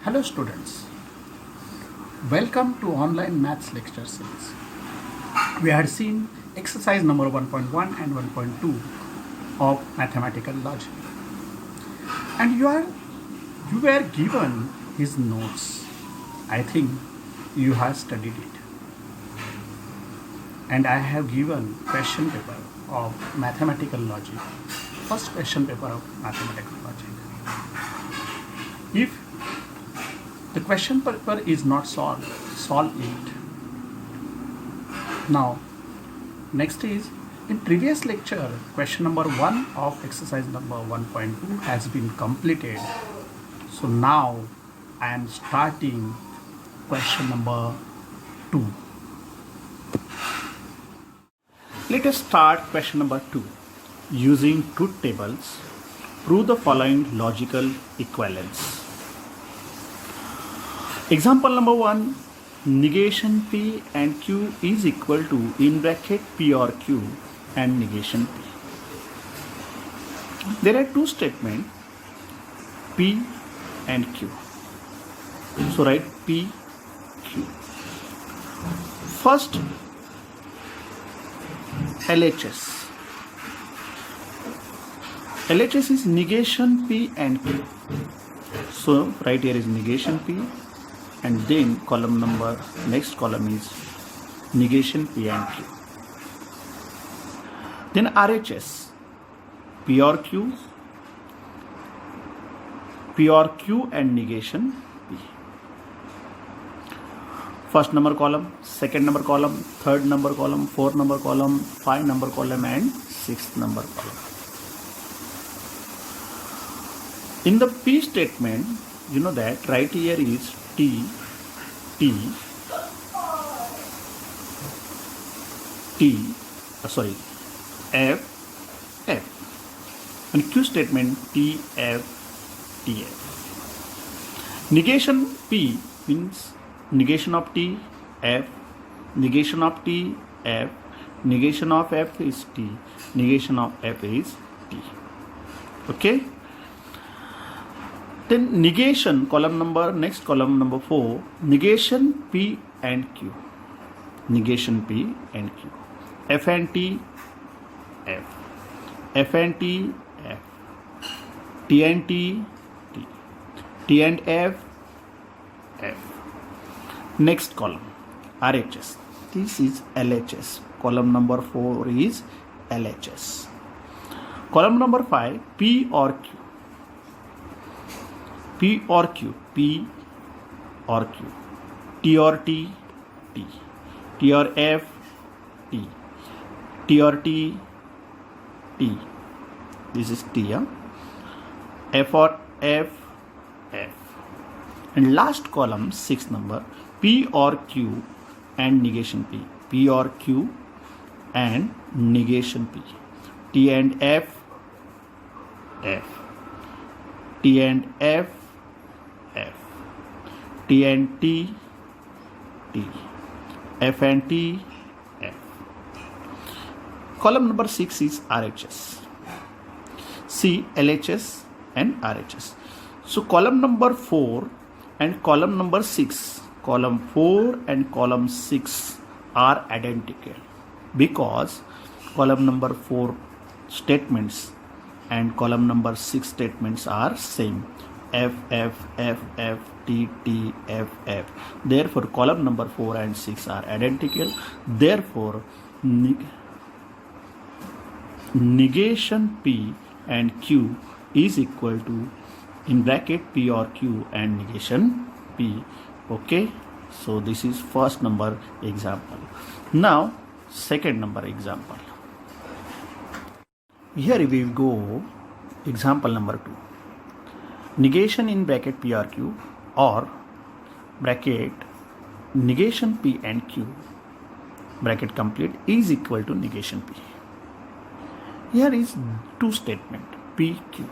Hello students, welcome to online maths lecture series. We had seen exercise number 1.1 and 1.2 of mathematical logic, and you were given his notes. I think you have studied it, and I have given question paper of mathematical logic, first question paper of mathematical logic. If the question paper is not solved, solve it. Now, next is in previous lecture, question number 1 of exercise number 1.2 has been completed. So now I am starting question number 2. Let us start question number 2. Using truth tables, prove the following logical equivalence. Example number 1, negation P and Q is equal to in bracket P or Q and negation P. There are two statements, P and Q. So write P, Q. First, LHS. LHS is negation P and Q. So right here is negation P, and then next column is negation P and Q. Then RHS, P or Q and negation P. First number column, second number column, third number column, fourth number column, 5 number column and 6th number column. In the P statement, you know that right here is T, F, and Q statement T, F, T, F. Negation P means negation of T, F, negation of T, F, negation of F is T, negation of F is T. Okay? Then negation, next column number 4, negation P and Q. Negation P and Q. F and T, F. F and T, F. T and T, T. T and F, F. Next column, RHS. This is LHS. Column number 4 is LHS. Column number 5, P or Q. P or Q, P or Q, T or T, T, T or F, T, T or T, T. This is T, huh? F or F, F. And last column, 6th number, P or Q and negation P, P or Q and negation P, T and F, F, T and F, F, T and T, T, F and T, F. Column number 6 is RHS. See LHS and RHS. So column number 4 and column number 6, column 4 and column 6 are identical because column number 4 statements and column number 6 statements are same. F, F, F, F, T, T, F, F. Therefore, column number 4 and 6 are identical. Therefore, negation P and Q is equal to in bracket P or Q and negation P. Okay. So, this is first number example. Now, second number example. Here we will go example number 2. Negation in bracket P or Q or bracket negation P and Q bracket complete is equal to negation P. Here is two statement P, Q.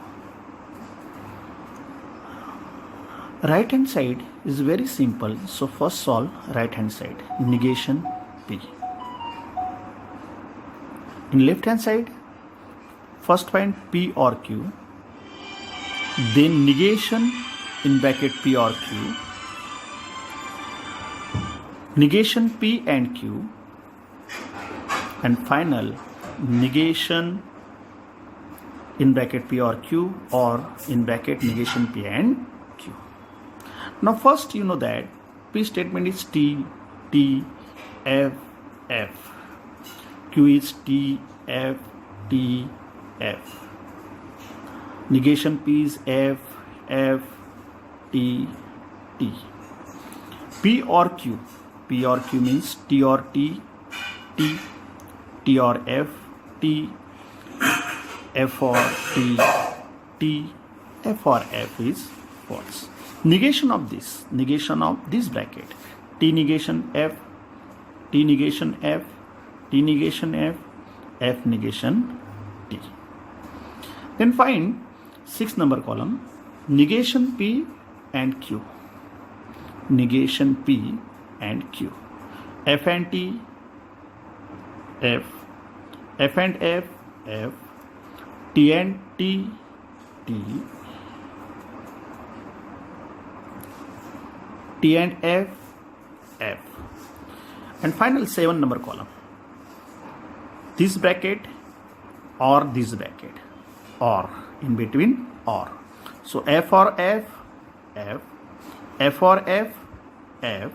Right hand side is very simple. So first solve right hand side, negation P. In left hand side, first find P or Q, then negation in bracket P or Q, negation P and Q, and final negation in bracket P or Q, or in bracket negation P and Q. Now first you know that P statement is T, T, F, F. Q is T, F, T, F. Negation P is F, F, T, T. P or Q. P or Q means T or T, T, T or F, T, F or T, T, F or F is false. Negation of this bracket, T negation F, T negation F, T negation F, F negation T. Then find 6 number column, negation P and Q. Negation P and Q. F and T, F. F and F, F. T and T, T. T and F, F. And final 7 number column. This bracket or this bracket, or in between or. So F or F, F. F or F, F.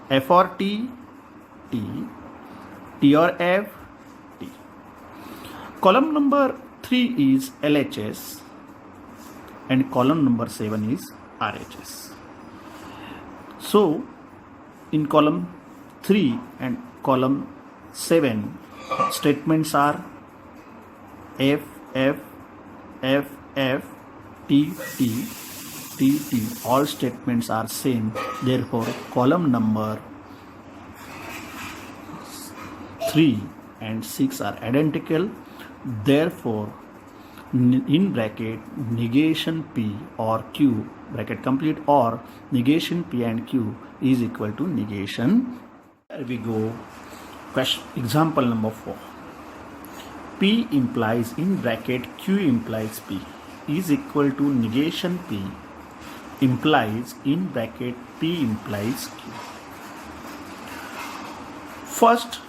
F or T, T. T or F, T. Column number 3 is LHS and column number 7 is RHS. So in column 3 and column 7 statements are F, F, F, F, T, T, T, T. All statements are same. Therefore, column number 3 and 6 are identical. Therefore, in bracket negation P or Q, bracket complete, or negation P and Q is equal to negation. Here we go. Question example number 4. P implies in bracket Q implies P is equal to negation P implies in bracket P implies Q. First,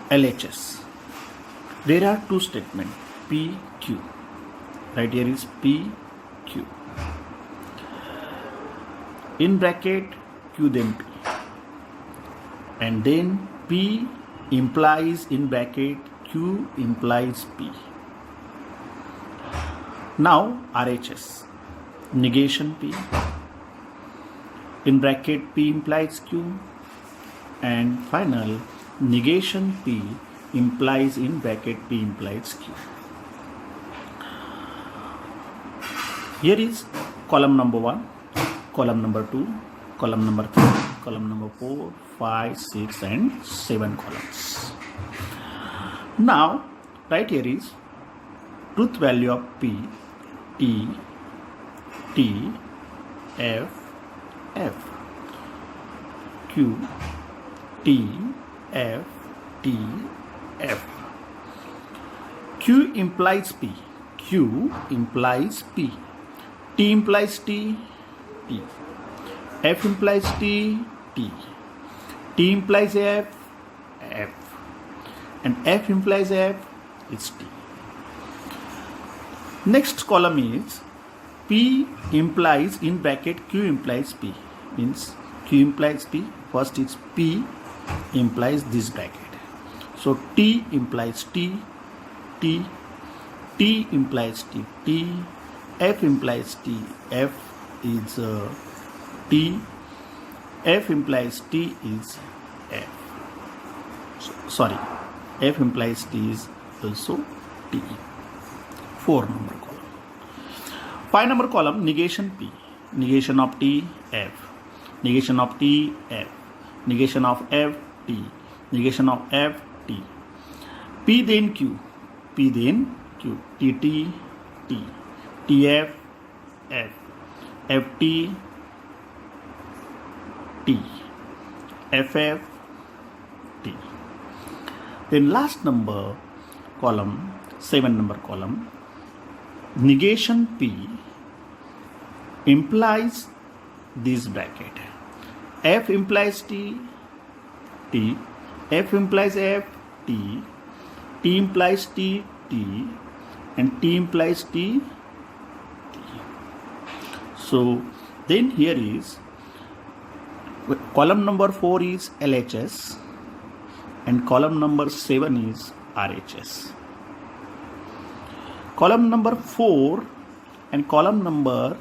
LHS. There are two statements, P, Q. Right here is P, Q. In bracket Q then P. And then P implies in bracket Q implies P. Now RHS. Negation P. In bracket P implies Q. And final negation P implies in bracket P implies Q. Here is column number 1, column number 2, column number 3, column number 4, 5, 6 and 7 columns. Now right here is truth value of P, T, T, F, F, Q, T, F, T, F. Q implies P. Q implies P. T implies T, T. F implies T, T. T implies F, F. And F implies F is T. Next column is P implies in bracket Q implies P. Means Q implies P. First is P implies this bracket. So T implies T, T, T implies T, T, F implies T, F is T, F implies T is F. Sorry, F implies T is also T. 4 number column. 5 number column, negation P, negation of T, F, negation of T, F, negation of F, T, negation of F, T. P then Q, P then Q, T, T, T, T, F, F, F, T, T, F, F, T. Then last number column, 7 number column, negation P implies this bracket. F implies T, T, F implies F, T, T implies T, T, and T implies T, T. So then here is column number 4 is LHS and column number 7 is RHS. Column number 4 and column number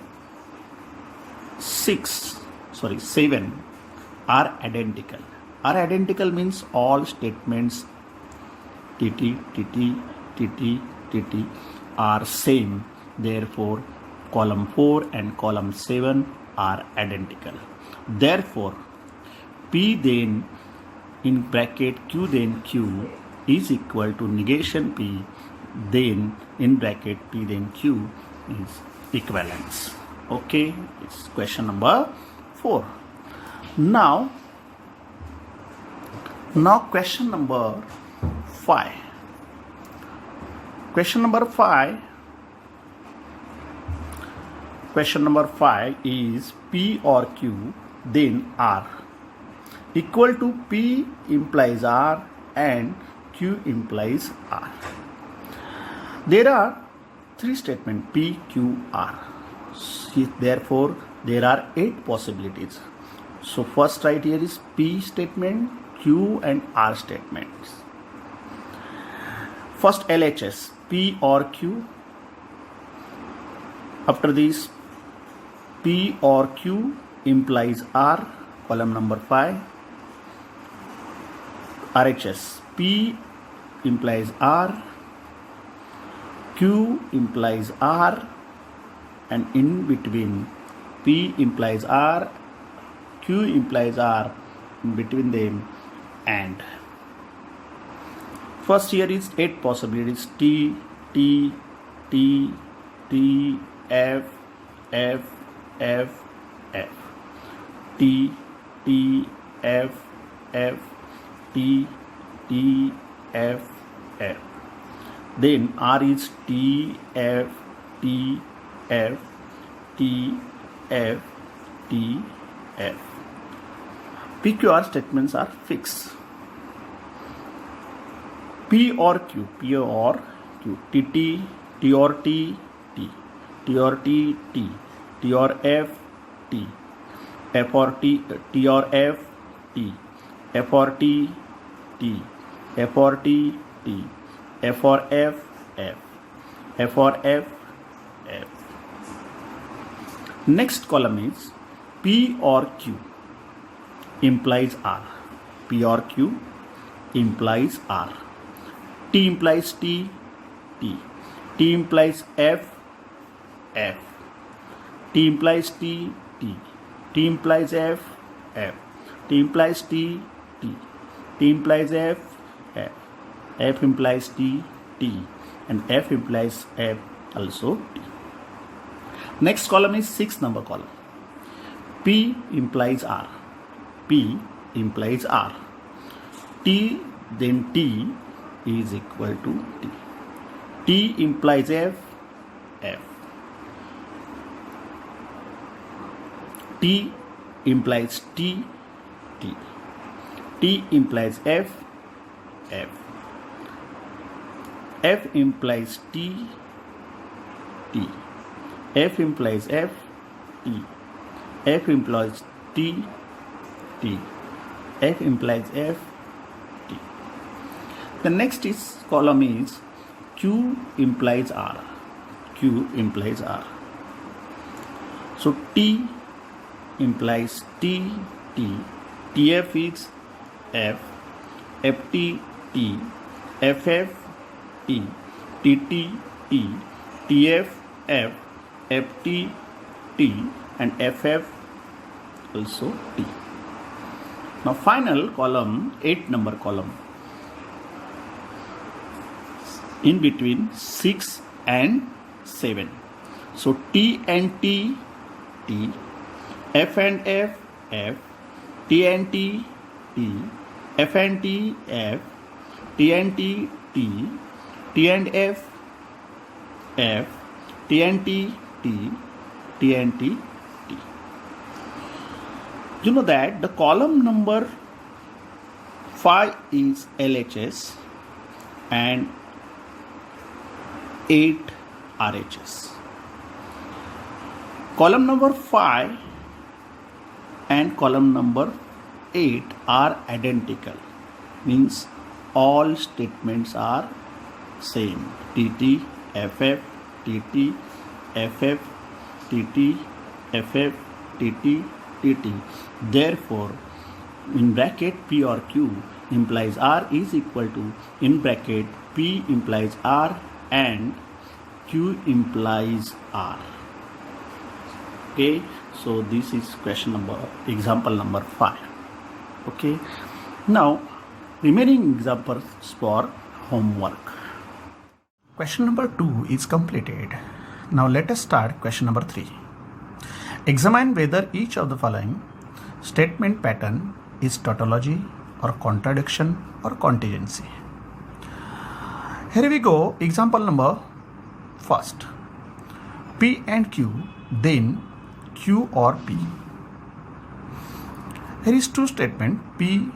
7 are identical. Are identical means all statements TT, TT, TT, TT are same. Therefore, column 4 and column 7 are identical. Therefore, P then in bracket Q then Q is equal to negation P, then in bracket P then Q is equivalence. Okay, it's question number 4. Now question number 5. Question number 5 is P or Q then R equal to P implies R and Q implies R. There are 3 statements P, Q, R. Therefore, there are 8 possibilities. So first right here is P statement, Q and R statements. First LHS, P or Q. After this, P or Q implies R, column number 5. RHS, P implies R, Q implies R, and in between P implies R, Q implies R, in between them, and first here is 8 possibilities T, T, T, T, F, F, F, F, T, T, F, F, T, T, F, F. Then R is T, F, T, F, T, F, T, F. PQR statements are fixed. P or Q, P or Q, TT, T or T, T, T or T, T, T or F, T, F or T, T or F, T, F or T, T, F or T, T, F or F, F, F or F, F. Next column is P or Q implies R. P or Q implies R. T implies T, T. T implies F, F. T implies T, T. T implies F, F. T implies T, T. T implies F, F. F implies T, T. And F implies F also T. Next column is 6 number column. P implies R. P implies R. T then T is equal to T. T implies F, F. T implies T, T. T implies F, F. F implies T, T. F implies F, T. F implies T, T. F implies F, T. The next is column is Q implies R. Q implies R. So T implies T, T. TF is F. FT, T. FF, T. TT, T. TF, F. FT, T. And FF also T. Now final column, 8 number column. In between 6 and 7. So T and T, T. F and F, F. T and T, T. F and T, F. T and T, T. T and F, F. T and T, T. T and T, You know that the column number 5 is LHS and 8 RHS. Column number 5 and column number 8 are identical, means all statements are same. TT, FF, TT, FF, TT, FF, TT, TT. Therefore, in bracket P or Q implies R is equal to, in bracket P implies R and Q implies R. Okay, so this is example number 5. Okay, now remaining examples for homework. Question number 2 is completed. Now let us start question number 3. Examine whether each of the following statement pattern is tautology or contradiction or contingency. Here we go. Example number first. P and Q, then Q or P. Here is two statement P,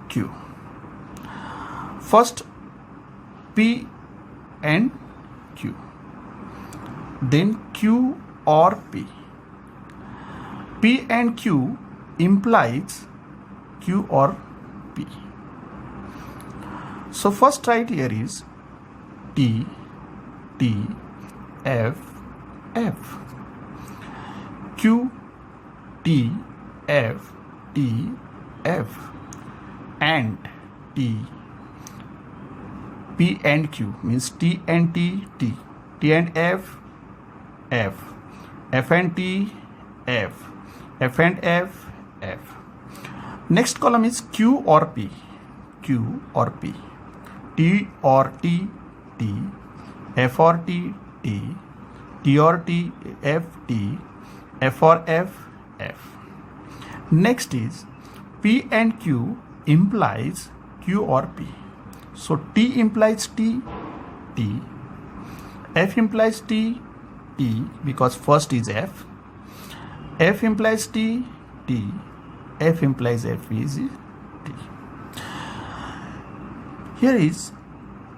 Q. First P and Q, then Q or P. P and Q implies Q or P. So first right here is T, T, F, F. Q, T, F, T, F, and T. P and Q means T and T, T. T and F, F. F and T, F. F and F, F. Next column is Q or P. Q or P. T or T, T. F or T, T. T or T, F, T. F or F, F. Next is P and Q implies Q or P. So T implies T, T. F implies T, T, because first is F. F implies T, T. F implies F is T. Here is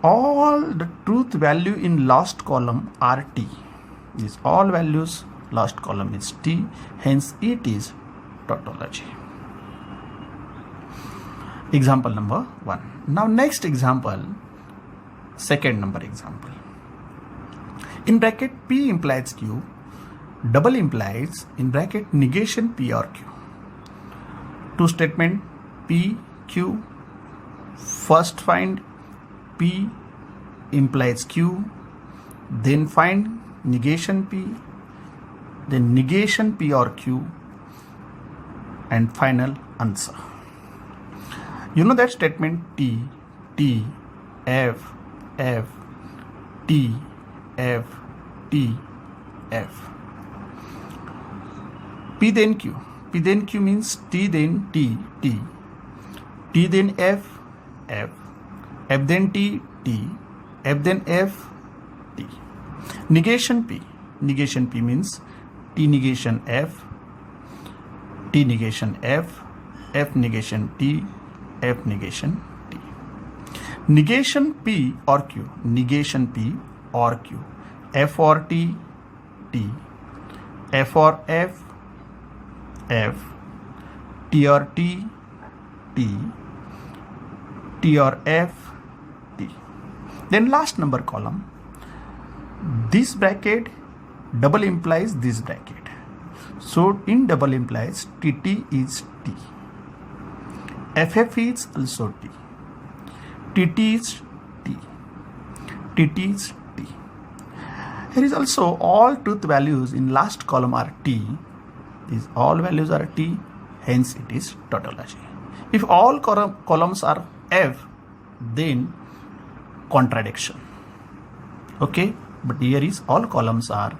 all the truth value in last column are T. These all values last column is T, hence it is tautology. Example number 1. Now next example, second number example. In bracket P implies Q, double implies in bracket negation P or Q. Two statement P, Q. First find P implies Q, then find negation P, then negation P or Q, and final answer. You know that statement T, T, F, F, T, F, T, F. P then Q. P then Q means T then T, T. T then F, F. F then T, T. F then F, T. Negation P. Negation P means T negation F, T negation F, F negation T, F negation T. Negation P or Q. Negation P or Q. F or T, T. F or F, F. T or T, T. T or F, T. Then last number column. This bracket double implies this bracket. So in double implies TT is T. FF is also T. TT is T. TT is T. Here is also all truth values in last column are T. These all values are T, hence it is tautology. If all columns are F, then contradiction. Okay, but here is all columns are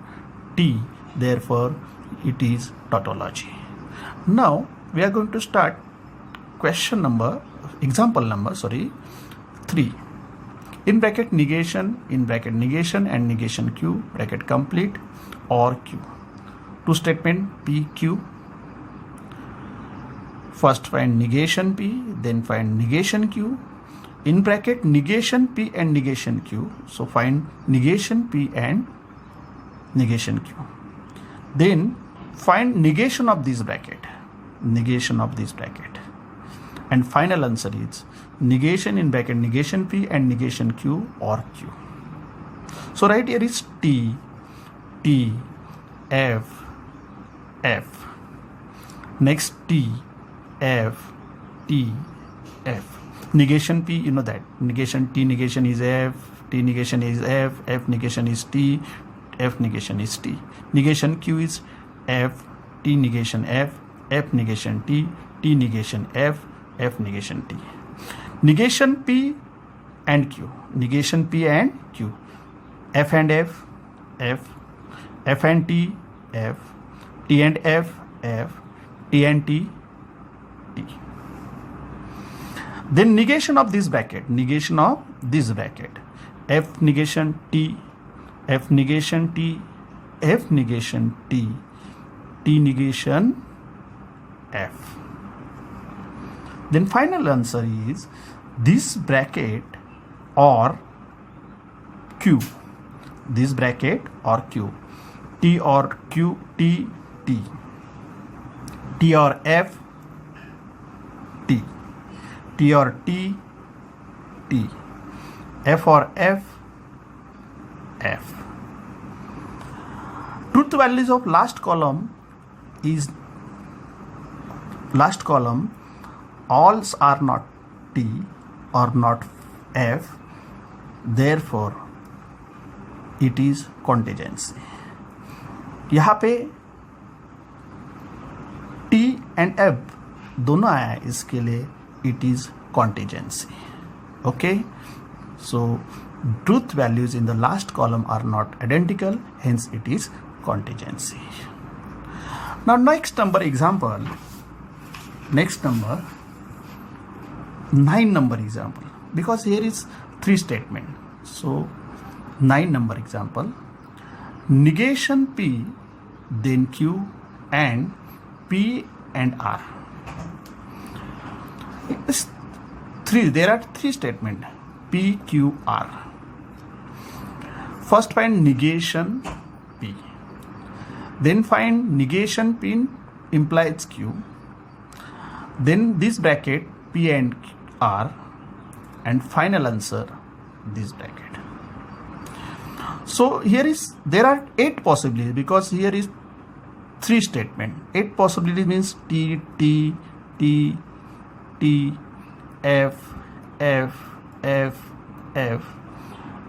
T, therefore it is tautology. Now we are going to start example number 3. In bracket negation and negation Q, bracket complete or Q. Two statement P, Q. First find negation P, then find negation Q. In bracket negation P and negation Q. So find negation P and negation Q. Then find negation of this bracket. Negation of this bracket. And final answer is negation in bracket negation P and negation Q or Q. So right here is T, T, F, F. Next T, F, T, F. Negation P, you know that. Negation T negation is F, T negation is F, F negation is T, F negation is T. Negation Q is F, T negation F, F negation T, T negation F, F negation T. Negation P and Q. Negation P and Q. F and F, F, F and T, F, T and F, F, T and T, T. Then negation of this bracket. Negation of this bracket. F negation T, F negation T, F negation T, T negation F. Then final answer is this bracket or Q. This bracket or Q. T or Q, T, T. T or F, T. T or T, T. F or F, F. Truth values of last column is alls are not T or not F, therefore it is contingency. यहाँ पे T and F दोनों आया, इसके लिए it is contingency. Okay, so truth values in the last column are not identical, hence it is contingency. Now next number example, next number 9 number example, because here is 3 statement. So 9 number example, negation P, then Q and P and R. There are 3 statements, P, Q, R. First find negation P. Then find negation P implies Q. Then this bracket P and R. And final answer this bracket. So here is, there are 8 possibilities because here is 3 statement. 8 possibilities means T, T, T, T, F, F, F, F.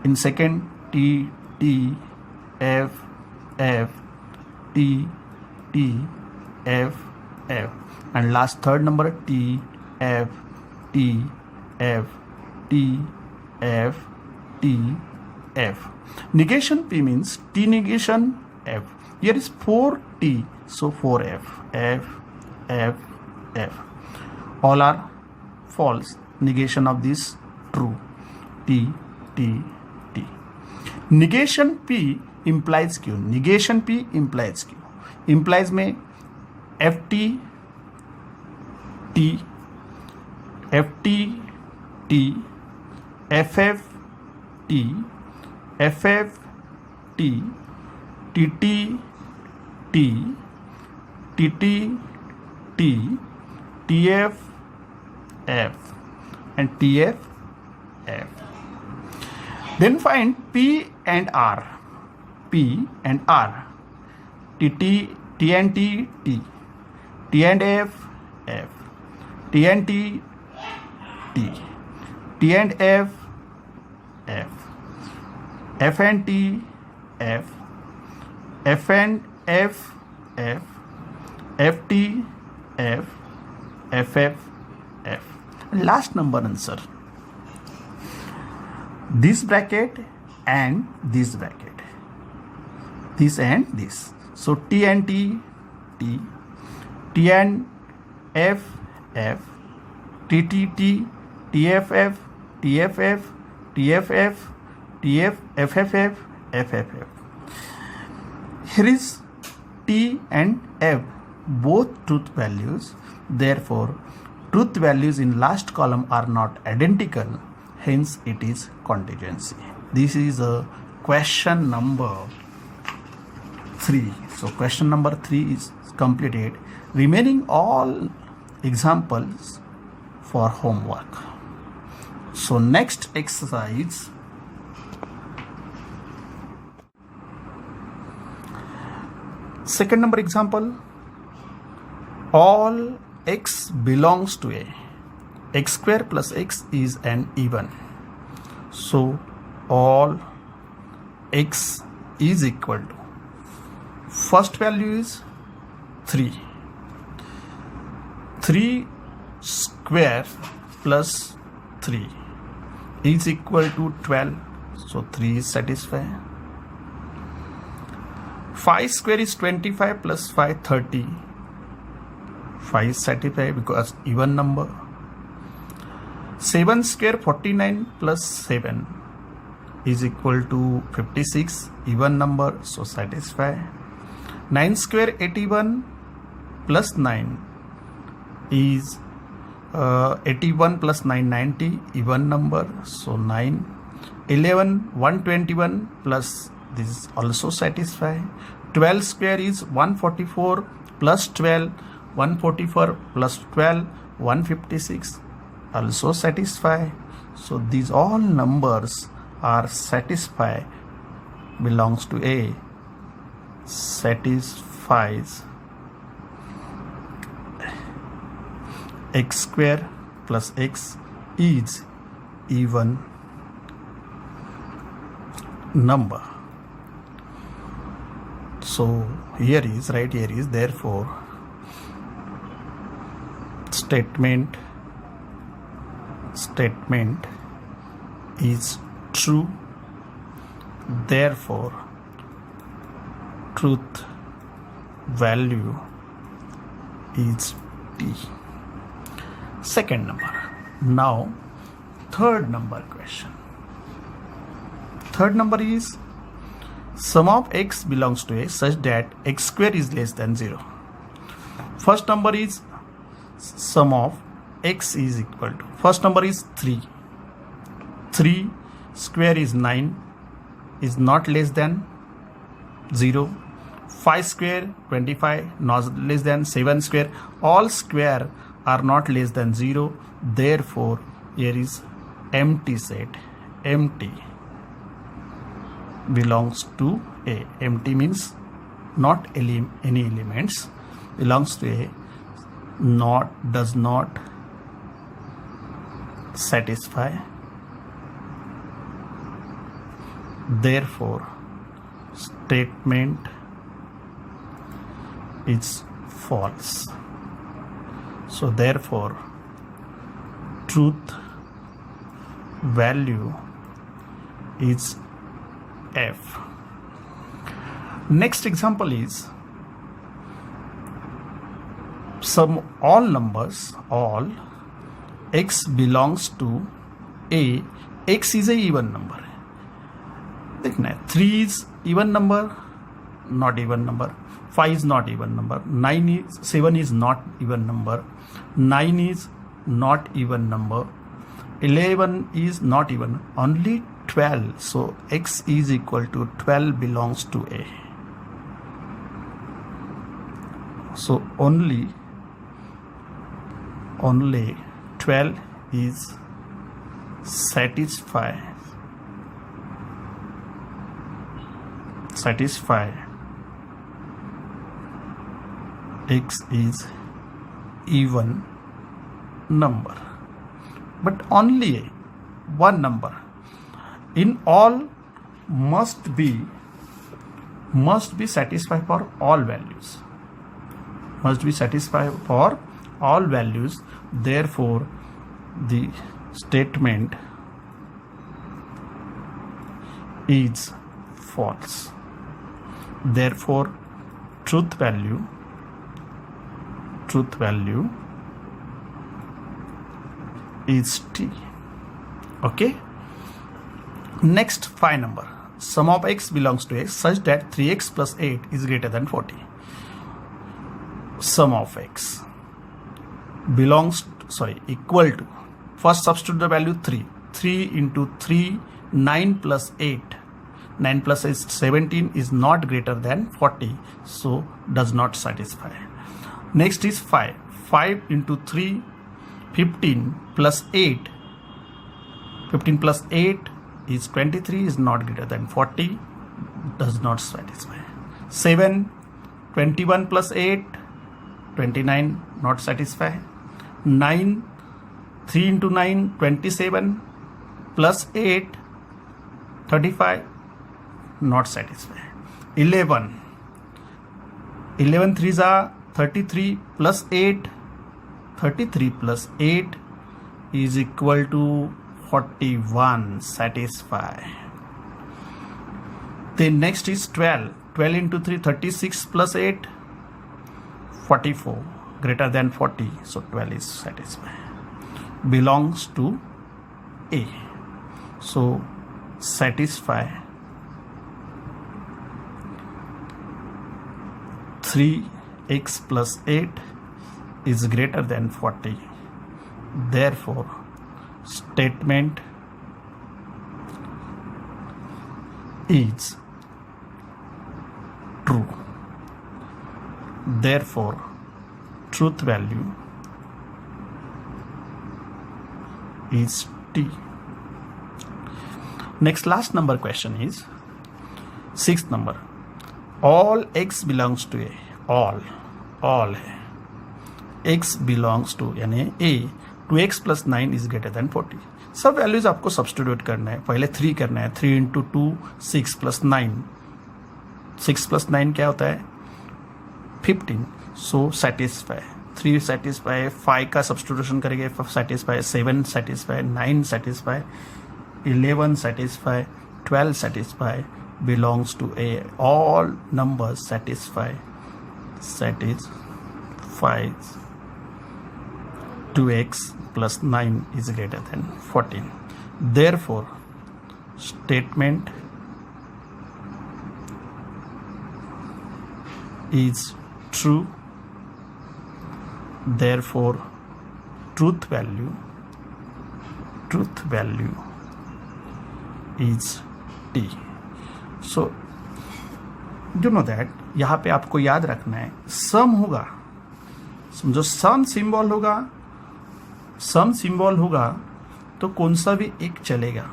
In second T, T, F, F, T, T, F, F. And last third number T, F, T, F, T, F, T, F. Negation P means T negation F. Here is 4T, so 4F, F, F, F. All are false. Negation of this true. T, T, T. Negation P implies Q. Negation P implies Q. Implies में FT, T, FT, T, FF, T, FF, T, TT, T, TT, T, TF, F, and TF, F. Then find P and R. P and R. TT, T and T, T. T and F, F. T and T, T. T and F, F. F and T, F. F and F, F. FT, F. FF, F. Last number answer. This bracket and this bracket. This and this. So T and T, T. T and F, F. T, T, T. TFF, TFF, TFF, TF, FFF, FFF. Here is T and F. both truth values. Therefore, truth values in last column are not identical. Hence, it is contingency. This is a question number 3. So, question number 3 is completed. Remaining all examples for homework. So, next exercise. Second number example. All x belongs to A. X square plus x is an even. So, all x is equal to, first value is 3. 3 square plus 3 is equal to 12. So, 3 is satisfied. 5 square is 25 plus 5 30. 5 is satisfied because even number. 7 square 49 plus 7 is equal to 56, even number, so satisfied. 9 square 81 plus 9 is 81 plus 9 90, even number, so 9. 11 121 plus this is also satisfied. 12 square is 144 plus 12, 144 plus 12 156, also satisfied. So these all numbers are satisfied, belongs to A, satisfies x square plus x is even number. So here is, right here is, therefore statement is true, therefore truth value is T. Second number. Now third number question. Third number is sum of x belongs to A such that x square is less than 0. First number is sum of x is equal to, first number is 3. 3 square is 9, is not less than 0. 5 square 25, not less than. 7 square, all square are not less than 0. Therefore, here is empty set. Empty belongs to A. Empty means not any elements, belongs to A, not, does not satisfy. Therefore, statement is false. So therefore, truth value is F. Next example is sum all numbers, all x belongs to A. X is a even number. देखना 3 is even number, not even number. 5 is not even number. 7 is not even number. 9 is not even number. 11 is not even. Only 12. So x is equal to 12 belongs to A. So only 12 is satisfy x is even number, but only one number in all must be satisfied for all values, must be satisfied for all values. Therefore the statement is false. Therefore truth value is T. Okay. Next 5 number. Sum of x belongs to A such that 3x plus 8 is greater than 40. sum of x belongs, equal to, first substitute the value 3 into 3, 9 plus 8, 9 plus 8 17 is not greater than 40, so does not satisfy. Next is 5 into 3, 15 plus 8, 15 plus 8 is 23, is not greater than 40, does not satisfy. 7, 21 plus 8, 29, not satisfy. 9, 3 into 9, 27 plus 8, 35, not satisfy. 11 3s are 33 plus 8, 33 plus 8 is equal to 41, satisfy. Then next is 12 into 3, 36 plus 8, 44, greater than 40, so 12 is satisfy. Belongs to A, so satisfy. 3x plus 8 is greater than 40, therefore statement is true. Therefore truth value is T. Next, last number question is 6th number. All x belongs to A, all है, x belongs to यानी A, 2x plus 9 is greater than 40. सब values आपको substitute करना है. पहले 3 करना है. 3 into 2, 6 plus 9. 6 plus 9 क्या होता है? 15. सो सेटिस्फाई. 3 सेटिस्फाई, 5 का सब्स्टिट्यूशन करेंगे, satisfy, 7 satisfy, 9 satisfy, 11 satisfy, 12 satisfy, belongs to A. All numbers satisfies 2x plus 9 is greater than 14. Therefore, statement is true. Therefore, truth value is T. So you know that यहाँ पे आपको याद रखना है, सम होगा, समझो सम सिंबल होगा तो कौन सा भी एक चलेगा.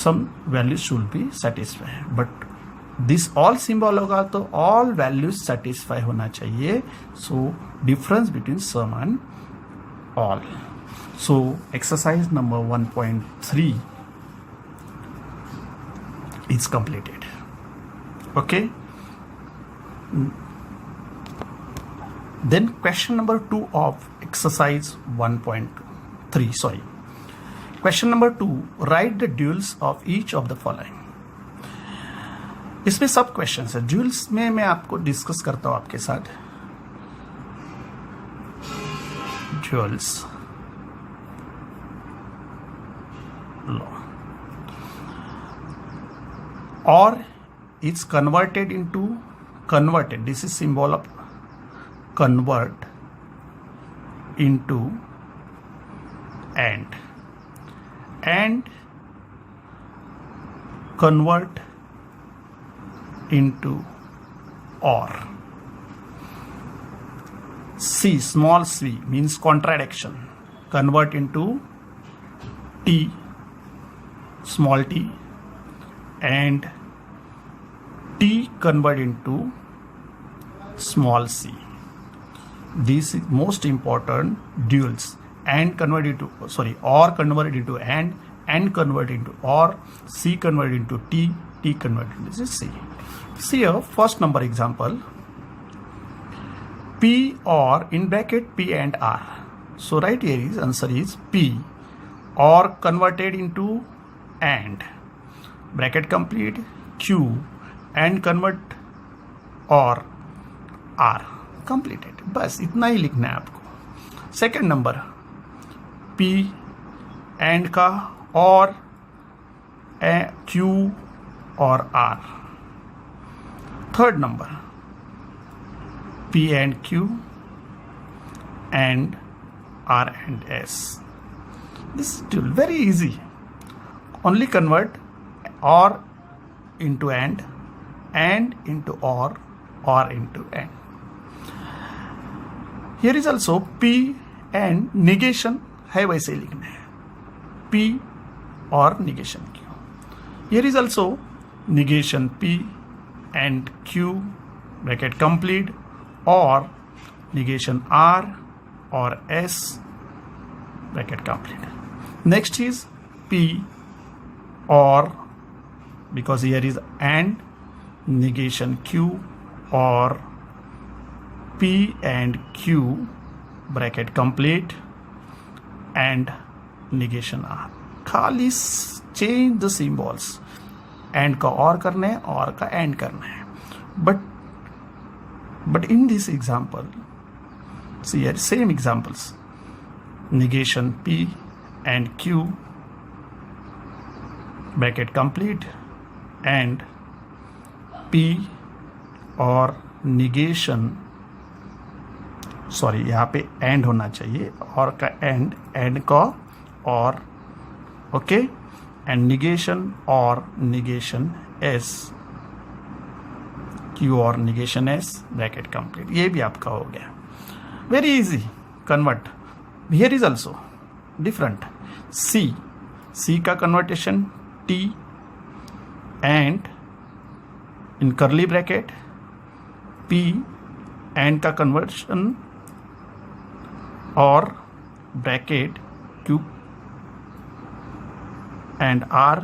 Some value should be satisfy, but this all symbol होगा तो ऑल वैल्यूज सेटिस्फाई होना चाहिए. So difference between some and all. So exercise number 1.3 is completed. Okay. Then question number 2 of exercise 1.3. Question number 2, write the duals of each of the following. इसमें सब questions है. Duels में मैं आपको discuss करता हूं आपके साथ. Duels law, or it's converted, this is symbol of convert into and convert into or. C, small c means contradiction, convert into T, small t, and T convert into small c. This is most important duals. And convert into or convert into and convert into or, C convert into T convert into this is C. See here, first number example, P or in bracket P and R. So right here is answer is P or converted into and, bracket complete, Q and convert और R completed. बस इतना ही लिखना है आपको. Second number P and का और Q और R. Third number P and Q, and R and S. This is very easy. Only convert OR into AND into OR into AND. Here is also P and negation है, वैसे लिखना है P और negation Q. Here is also negation P and Q bracket complete, or negation R or S bracket complete. Next is P or, because here is AND, negation Q or P and Q bracket complete and negation R. खाली change the symbols. AND का OR करना है, OR का AND करना है. But in this example, see here same examples. Negation P and Q bracket complete and P और negation, sorry यहाँ पे एंड होना चाहिए, और का एंड का और, ओके, एंड निगेशन और निगेशन एस, क्यू और निगेशन एस ब्रैकेट कंप्लीट. ये भी आपका हो गया. Very easy convert. Here is also different. C का conversion T and in curly bracket, P and का कन्वर्शन और bracket Q and R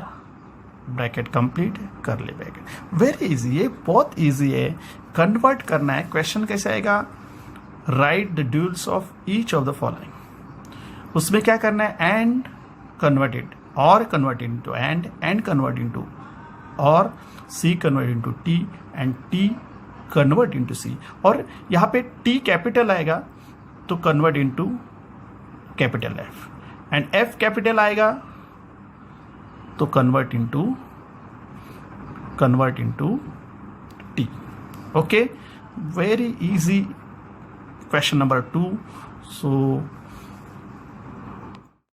bracket complete curly bracket. Very easy. ये बहुत इजी है. कन्वर्ट करना है. क्वेश्चन कैसे आएगा? Write the duals of each of the following. उसमें क्या करना है? एंड कन्वर्टेड, और convert into and convert into और, C convert into T and T convert into C. और यहाँ पे टी कैपिटल आएगा तो convert into capital F, and F capital आएगा तो convert into T. Okay, very easy. Question number 2. सो